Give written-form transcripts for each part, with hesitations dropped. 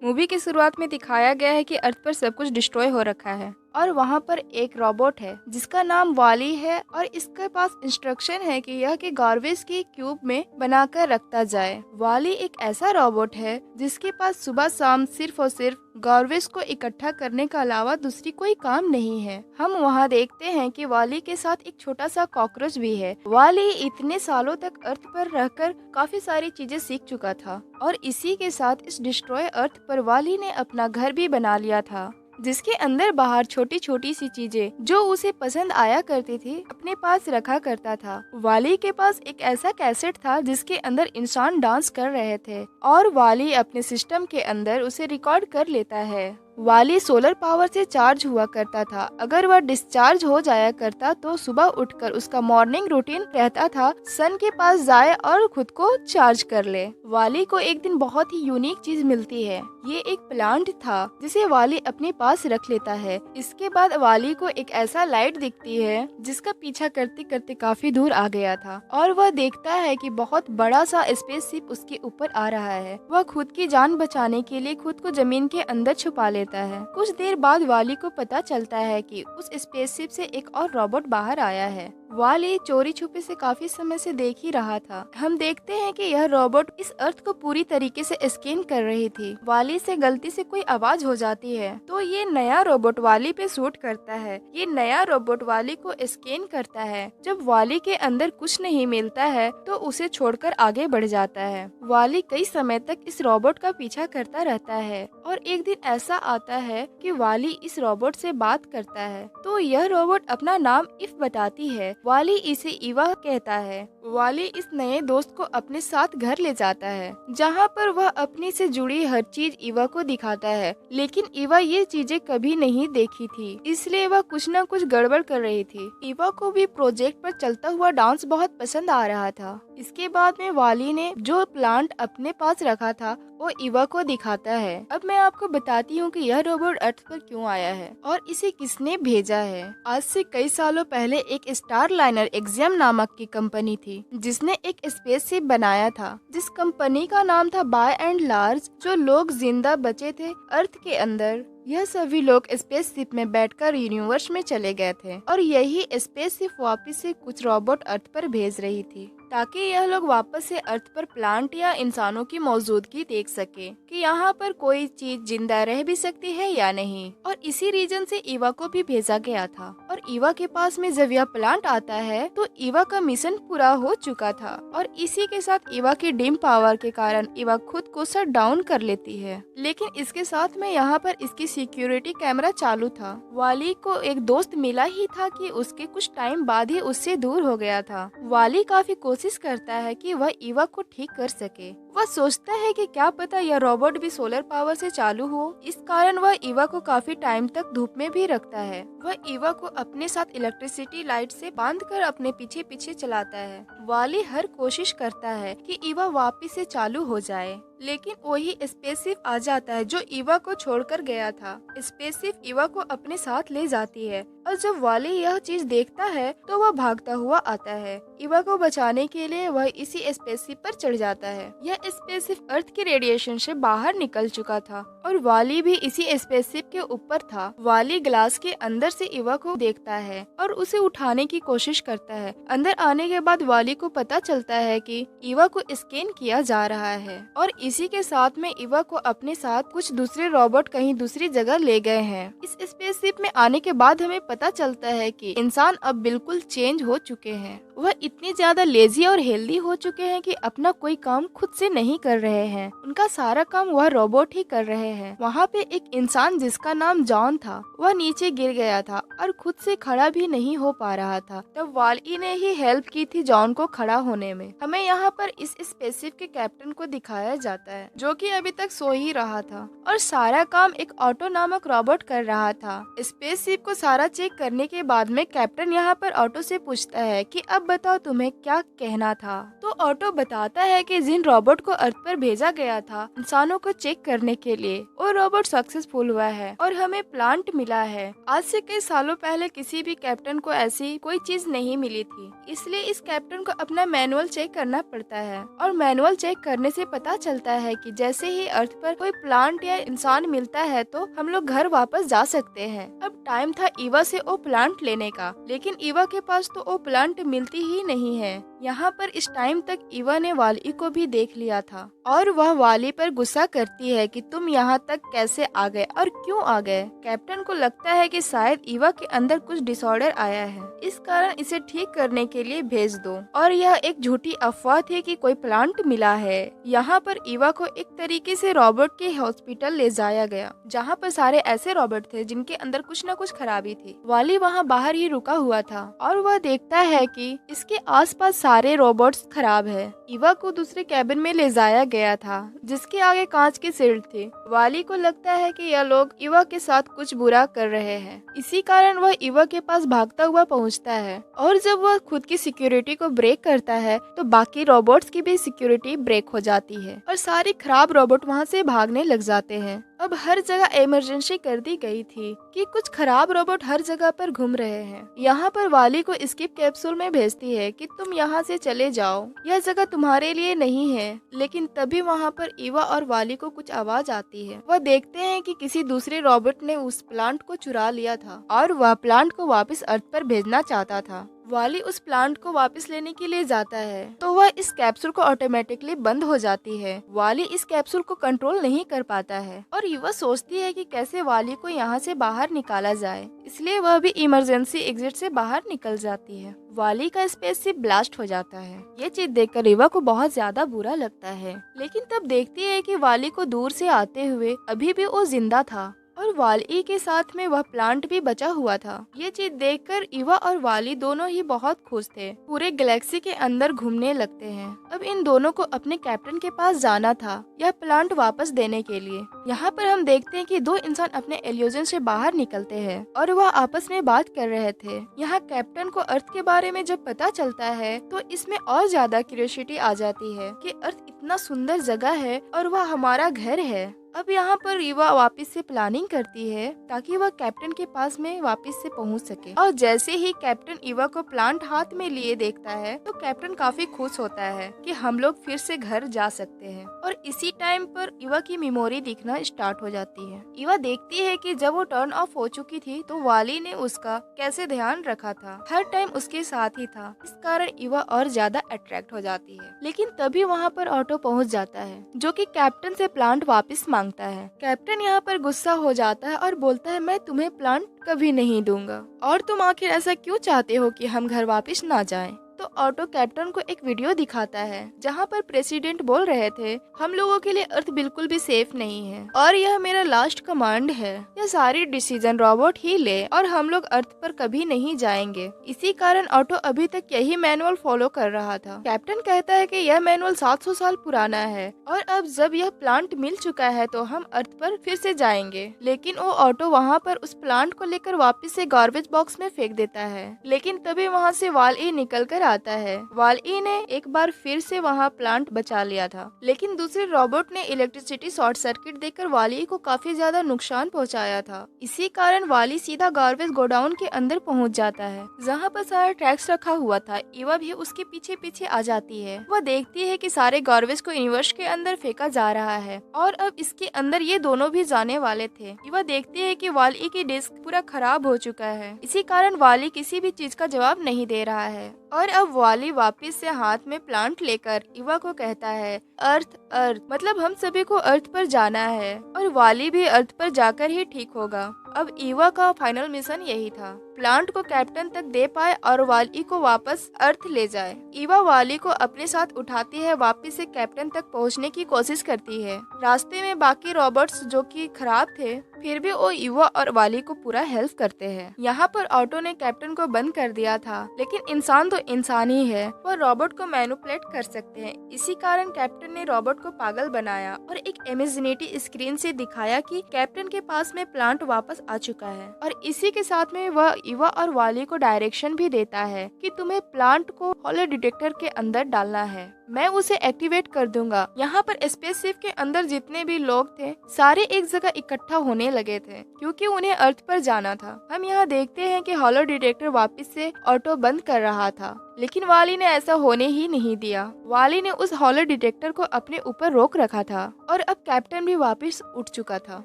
Movie की शुरुआत में दिखाया गया है कि अर्थ पर सब कुछ डिस्ट्रॉय हो रखा है और वहाँ पर एक रोबोट है जिसका नाम वाली है और इसके पास इंस्ट्रक्शन है कि यह कि गार्बेज की क्यूब में बनाकर रखता जाए। वाली एक ऐसा रोबोट है जिसके पास सुबह शाम सिर्फ और सिर्फ गार्बेज को इकट्ठा करने के अलावा दूसरी कोई काम नहीं है। हम वहाँ देखते हैं कि वाली के साथ एक छोटा सा कॉकरोच भी है। वाली इतने सालों तक अर्थ पर रहकर काफी सारी चीजें सीख चुका था और इसी के साथ इस डिस्ट्रॉय अर्थ पर वाली ने अपना घर भी बना लिया था, जिसके अंदर बाहर छोटी छोटी सी चीजें जो उसे पसंद आया करती थी अपने पास रखा करता था। वाली के पास एक ऐसा कैसेट था जिसके अंदर इंसान डांस कर रहे थे और वाली अपने सिस्टम के अंदर उसे रिकॉर्ड कर लेता है। वाली सोलर पावर से चार्ज हुआ करता था। अगर वह डिस्चार्ज हो जाया करता तो सुबह उठकर उसका मॉर्निंग रूटीन रहता था सन के पास जाए और खुद को चार्ज कर ले। वाली को एक दिन बहुत ही यूनिक चीज मिलती है। ये एक प्लांट था जिसे वाली अपने पास रख लेता है। इसके बाद वाली को एक ऐसा लाइट दिखती है जिसका पीछा करते करते काफी दूर आ गया था और वह देखता है कि बहुत बड़ा सा स्पेसशिप उसके ऊपर आ रहा है। वह खुद की जान बचाने के लिए खुद को जमीन के अंदर छुपा लेता है। कुछ देर बाद वाली को पता चलता है कि उस स्पेसशिप से एक और रोबोट बाहर आया है। वाली चोरी छुपे से काफी समय से देख ही रहा था। हम देखते हैं कि यह रोबोट इस अर्थ को पूरी तरीके से स्कैन कर रही थी। वाली से गलती से कोई आवाज हो जाती है तो ये नया रोबोट वाली पे शूट करता है। ये नया रोबोट वाली को स्कैन करता है। जब वाली के अंदर कुछ नहीं मिलता है तो उसे छोड़कर आगे बढ़ जाता है। वाली कई समय तक इस रोबोट का पीछा करता रहता है और एक दिन ऐसा आता है कि वाली इस रोबोट से बात करता है तो यह रोबोट अपना नाम इफ बताती है। वाली इसे इवा कहता है। वाली इस नए दोस्त को अपने साथ घर ले जाता है जहाँ पर वह अपने से जुड़ी हर चीज इवा को दिखाता है, लेकिन इवा ये चीजें कभी नहीं देखी थी इसलिए वह कुछ न कुछ गड़बड़ कर रही थी। इवा को भी प्रोजेक्ट पर चलता हुआ डांस बहुत पसंद आ रहा था। इसके बाद में वाली ने जो प्लांट अपने पास रखा था वो इवा को दिखाता है। अब मैं आपको बताती हूँ कि यह रोबोट अर्थ पर क्यों आया है और इसे किसने भेजा है। आज से कई सालों पहले एक स्टार लाइनर एक्सियम नामक की कंपनी थी जिसने एक स्पेसशिप बनाया था जिस कंपनी का नाम था बाय एंड लार्ज। जो लोग जिंदा बचे थे अर्थ के अंदर, यह सभी लोग स्पेसशिप में बैठकर यूनिवर्स में चले गए थे और यही स्पेसशिप वापस से कुछ रोबोट अर्थ पर भेज रही थी ताकि यह लोग वापस से अर्थ पर प्लांट या इंसानों की मौजूदगी देख सके कि यहाँ पर कोई चीज जिंदा रह भी सकती है या नहीं। और इसी रीजन से ईवा को भी भेजा गया था और ईवा के पास में जब यह प्लांट आता है तो ईवा का मिशन पूरा हो चुका था और इसी के साथ ईवा की डिम पावर के कारण ईवा खुद को शट डाउन कर लेती है। लेकिन इसके साथ में यहाँ पर इसकी सिक्योरिटी कैमरा चालू था। वाली को एक दोस्त मिला ही था कि उसके कुछ टाइम बाद ही उससे दूर हो गया था। वाली काफी कोशिश करता है कि वह ईवा को ठीक कर सके। वह सोचता है कि क्या पता यह रोबोट भी सोलर पावर से चालू हो। इस कारण वह ईवा को काफी टाइम तक धूप में भी रखता है। वह ईवा को अपने साथ इलेक्ट्रिसिटी लाइट से बांधकर अपने पीछे पीछे चलाता है। वाली हर कोशिश करता है कि ईवा वापस से चालू हो जाए, लेकिन वही स्पेसशिप आ जाता है जो ईवा को छोड़कर गया था। स्पेसशिप ईवा को अपने साथ ले जाती है और जब वाली यह चीज देखता है तो वह भागता हुआ आता है। ईवा को बचाने के लिए वह इसी स्पेसशिप पर चढ़ जाता है। यह स्पेसशिप अर्थ के रेडिएशन से बाहर निकल चुका था और वाली भी इसी स्पेसशिप के ऊपर था। वाली ग्लास के अंदर से ईवा को देखता है और उसे उठाने की कोशिश करता है। अंदर आने के बाद वाली को पता चलता है कि ईवा को स्कैन किया जा रहा है और इसी के साथ में ईवा को अपने साथ कुछ दूसरे रोबोट कहीं दूसरी जगह ले गए हैं। इस स्पेसशिप में आने के बाद हमें पता चलता है कि इंसान अब बिल्कुल चेंज हो चुके हैं। वह इतने ज्यादा लेजी और हेल्दी हो चुके हैं कि अपना कोई काम खुद से नहीं कर रहे हैं। उनका सारा काम वह रोबोट ही कर रहे हैं। वहाँ पे एक इंसान जिसका नाम जॉन था, वह नीचे गिर गया था और खुद से खड़ा भी नहीं हो पा रहा था। तब वाली ने ही हेल्प की थी जॉन को खड़ा होने में। हमें यहाँ पर इस स्पेसशिप के कैप्टन को दिखाया जाता है जो कि अभी तक सो ही रहा था और सारा काम एक ऑटो नामक रोबोट कर रहा था। स्पेसशिप को सारा चेक करने के बाद में कैप्टन यहाँ पर ऑटो से पूछता है कि अब बताओ तुम्हें क्या कहना था। तो ऑटो बताता है कि जिन रोबोट रोबोट को अर्थ पर भेजा गया था इंसानों को चेक करने के लिए। वो रोबोट सक्सेसफुल हुआ है और हमें प्लांट मिला है। आज से कई सालों पहले किसी भी कैप्टन को ऐसी कोई चीज नहीं मिली थी, इसलिए इस कैप्टन को अपना मैनुअल चेक करना पड़ता है। और मैनुअल चेक करने से पता चलता है कि जैसे ही अर्थ पर कोई प्लांट या इंसान मिलता है तो हम लोग घर वापस जा सकते हैं। अब टाइम था ईवा से वो प्लांट लेने का, लेकिन ईवा के पास तो वो प्लांट मिलती ही नहीं है। यहाँ पर इस टाइम तक ईवा ने वाली को भी देख लिया था और वह वाली पर गुस्सा करती है कि तुम यहाँ तक कैसे आ गए और क्यों आ गए। कैप्टन को लगता है कि शायद ईवा के अंदर कुछ डिसऑर्डर आया है, इस कारण इसे ठीक करने के लिए भेज दो। और यह एक झूठी अफवाह थी कि कोई प्लांट मिला है। यहाँ पर ईवा को एक तरीके से रॉबर्ट के हॉस्पिटल ले जाया गया, जहाँ पर सारे ऐसे रॉबर्ट थे जिनके अंदर कुछ न कुछ खराबी थी। वाली वहाँ बाहर ही रुका हुआ था और वह देखता है कि इसके आसपास सारे रोबोट्स खराब है। ईवा को दूसरे कैबिन में ले जाया गया था जिसके आगे कांच की शील्ड थी। वाली को लगता है कि यह लोग ईवा के साथ कुछ बुरा कर रहे हैं, इसी कारण वह ईवा के पास भागता हुआ पहुंचता है। और जब वह खुद की सिक्योरिटी को ब्रेक करता है तो बाकी रोबोट्स की भी सिक्योरिटी ब्रेक हो जाती है और सारे खराब रोबोट वहां से भागने लग जाते हैं। अब हर जगह इमरजेंसी कर दी गई थी कि कुछ खराब रोबोट हर जगह पर घूम रहे हैं। यहाँ पर वाली को स्किप कैप्सूल में भेजती है कि तुम यहाँ से चले जाओ, यह जगह तुम्हारे लिए नहीं है। लेकिन तभी वहाँ पर ईवा और वाली को कुछ आवाज आती है। वह देखते हैं कि किसी दूसरे रोबोट ने उस प्लांट को चुरा लिया था और वह प्लांट को वापस अर्थ पर भेजना चाहता था। वाली उस प्लांट को वापस लेने के लिए जाता है तो वह इस कैप्सूल को ऑटोमेटिकली बंद हो जाती है। वाली इस कैप्सूल को कंट्रोल नहीं कर पाता है और युवा सोचती है कि कैसे वाली को यहाँ से बाहर निकाला जाए, इसलिए वह भी इमरजेंसी एग्जिट से बाहर निकल जाती है। वाली का स्पेसशिप ब्लास्ट हो जाता है। ये चीज देखकर युवा को बहुत ज्यादा बुरा लगता है, लेकिन तब देखती है कि वाली को दूर से आते हुए अभी भी वो जिंदा था और वाली के साथ में वह प्लांट भी बचा हुआ था। ये चीज देखकर ईवा और वाली दोनों ही बहुत खुश थे, पूरे गैलेक्सी के अंदर घूमने लगते हैं। अब इन दोनों को अपने कैप्टन के पास जाना था यह प्लांट वापस देने के लिए। यहाँ पर हम देखते हैं कि दो इंसान अपने इल्यूजन से बाहर निकलते हैं और वह आपस में बात कर रहे थे। यहाँ कैप्टन को अर्थ के बारे में जब पता चलता है तो इसमें और ज्यादा क्यूरियोसिटी आ जाती है कि अर्थ इतना सुंदर जगह है और वह हमारा घर है। अब यहाँ पर ईवा वापस से प्लानिंग करती है ताकि वह कैप्टन के पास में वापस से पहुँच सके। और जैसे ही कैप्टन ईवा को प्लांट हाथ में लिए देखता है तो कैप्टन काफी खुश होता है कि हम लोग फिर से घर जा सकते हैं। और इसी टाइम पर ईवा की मेमोरी दिखना स्टार्ट हो जाती है। ईवा देखती है कि जब वो टर्न ऑफ हो चुकी थी तो वाली ने उसका कैसे ध्यान रखा था, हर टाइम उसके साथ ही था। इस कारण ईवा और ज्यादा अट्रैक्ट हो जाती है। लेकिन तभी वहाँ पर ऑटो पहुँच जाता है जो कि कैप्टन से प्लांट वापस मांगता है। कैप्टन यहाँ पर गुस्सा हो जाता है और बोलता है मैं तुम्हें प्लांट कभी नहीं दूंगा और तुम आखिर ऐसा क्यों चाहते हो कि हम घर वापस ना जाएं। तो ऑटो कैप्टन को एक वीडियो दिखाता है जहाँ पर प्रेसिडेंट बोल रहे थे हम लोगों के लिए अर्थ बिल्कुल भी सेफ नहीं है और यह मेरा लास्ट कमांड है, यह सारी डिसीजन रोबोट ही ले और हम लोग अर्थ पर कभी नहीं जाएंगे। इसी कारण ऑटो अभी तक यही मैनुअल फॉलो कर रहा था। कैप्टन कहता है कि यह मैनुअल 700 साल पुराना है और अब जब यह प्लांट मिल चुका है तो हम अर्थ पर फिर से जाएंगे। लेकिन वो ऑटो वहाँ पर उस प्लांट को लेकर वापस से गार्बेज बॉक्स में फेंक देता है। लेकिन तभी वहाँ से वाल-ई निकल कर आता है। वाल-ई ने एक बार फिर से वहाँ प्लांट बचा लिया था, लेकिन दूसरे रोबोट ने इलेक्ट्रिसिटी शॉर्ट सर्किट देकर वाली को काफी ज्यादा नुकसान पहुँचाया था। इसी कारण वाली सीधा गार्बेज गोडाउन के अंदर पहुँच जाता है जहाँ पर सारा ट्रैक्स रखा हुआ था। ईवा भी उसके पीछे पीछे आ जाती है। वह देखती है कि सारे गार्बेज को यूनिवर्स के अंदर फेंका जा रहा है और अब इसके अंदर ये दोनों भी जाने वाले थे। ईवा देखती है कि वाली की डिस्क पूरा खराब हो चुका है, इसी कारण वाली किसी भी चीज का जवाब नहीं दे रहा है। और अब वाली वापस से हाथ में प्लांट लेकर ईवा को कहता है अर्थ अर्थ मतलब हम सभी को अर्थ पर जाना है और वाली भी अर्थ पर जाकर ही ठीक होगा। अब ईवा का फाइनल मिशन यही था, प्लांट को कैप्टन तक दे पाए और वाली को वापस अर्थ ले जाए। ईवा वाली को अपने साथ उठाती है, वापस से कैप्टन तक पहुंचने की कोशिश करती है। रास्ते में बाकी रोबोट्स जो कि खराब थे फिर भी वो ईवा और वाली को पूरा हेल्प करते हैं। यहाँ पर ऑटो ने कैप्टन को बंद कर दिया था, लेकिन इंसान तो इंसान ही है, वो रोबोट को मैनिपुलेट कर सकते हैं। इसी कारण कैप्टन ने रोबोट को पागल बनाया और एक इमेजिनेटी स्क्रीन से दिखाया कि कैप्टन के पास में प्लांट वापस आ चुका है। और इसी के साथ में वह ईवा और वाली को डायरेक्शन भी देता है कि तुम्हें प्लांट को हॉलो डिटेक्टर के अंदर डालना है। मैं उसे एक्टिवेट कर दूंगा। यहाँ पर स्पेसशिप के अंदर जितने भी लोग थे सारे एक जगह इकट्ठा होने लगे थे क्योंकि उन्हें अर्थ पर जाना था। हम यहाँ देखते हैं कि हॉलो डिटेक्टर वापस से ऑटो बंद कर रहा था, लेकिन वाली ने ऐसा होने ही नहीं दिया। वाली ने उस हॉलो डिटेक्टर को अपने ऊपर रोक रखा था और अब कैप्टन भी वापस उठ चुका था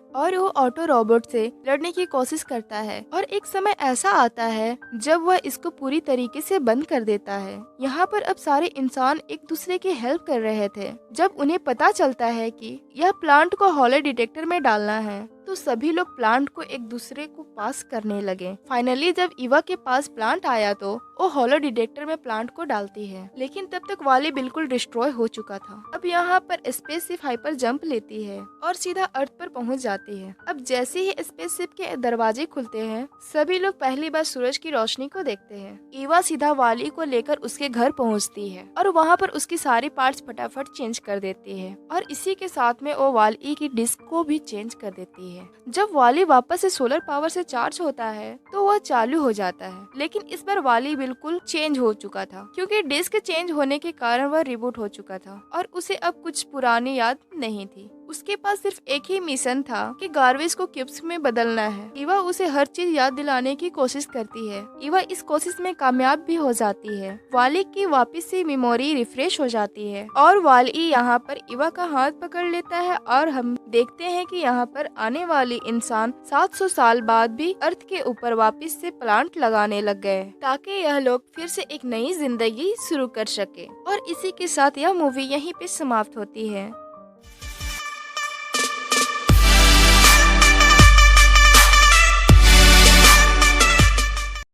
और वो ऑटो रोबोट से लड़ने की कोशिश करता है और एक समय ऐसा आता है जब वह इसको पूरी तरीके से बंद कर देता है। यहाँ पर अब सारे इंसान एक दूसरे की हेल्प कर रहे थे। जब उन्हें पता चलता है कि यह प्लांट को हॉलो डिटेक्टर में डालना है तो सभी लोग प्लांट को एक दूसरे को पास करने लगे। फाइनली जब ईवा के पास प्लांट आया तो वो हॉलो डिटेक्टर में प्लांट को डालती है, लेकिन तब तक वाली बिल्कुल डिस्ट्रॉय हो चुका था। अब यहाँ पर स्पेसशिप हाइपर जंप लेती है और सीधा अर्थ पर पहुँच जाती है। अब जैसे ही स्पेसशिप के दरवाजे खुलते हैं सभी लोग पहली बार सूरज की रोशनी को देखते हैं। ईवा सीधा वाली को लेकर उसके घर पहुँचती है और वहाँ पर उसकी सारी पार्ट्स फटाफट चेंज कर देती है और इसी के साथ में वो वाली की डिस्क को भी चेंज कर देती है। जब वाली वापस से सोलर पावर से चार्ज होता है तो वह चालू हो जाता है, लेकिन इस बार वाली बिल्कुल चेंज हो चुका था क्योंकि डिस्क चेंज होने के कारण वह रिबूट हो चुका था और उसे अब कुछ पुरानी याद नहीं थी। उसके पास सिर्फ एक ही मिशन था कि गार्बेज को क्यूब्स में बदलना है। ईवा उसे हर चीज याद दिलाने की कोशिश करती है। ईवा इस कोशिश में कामयाब भी हो जाती है। वाली की वापस से मेमोरी रिफ्रेश हो जाती है और वाली यहाँ पर ईवा का हाथ पकड़ लेता है और हम देखते हैं कि यहाँ पर आने वाली इंसान 700 साल बाद भी अर्थ के ऊपर वापस से प्लांट लगाने लग गए ताकि यह लोग फिर से एक नई जिंदगी शुरू कर सके। और इसी के साथ यह मूवी यहीं पे समाप्त होती है।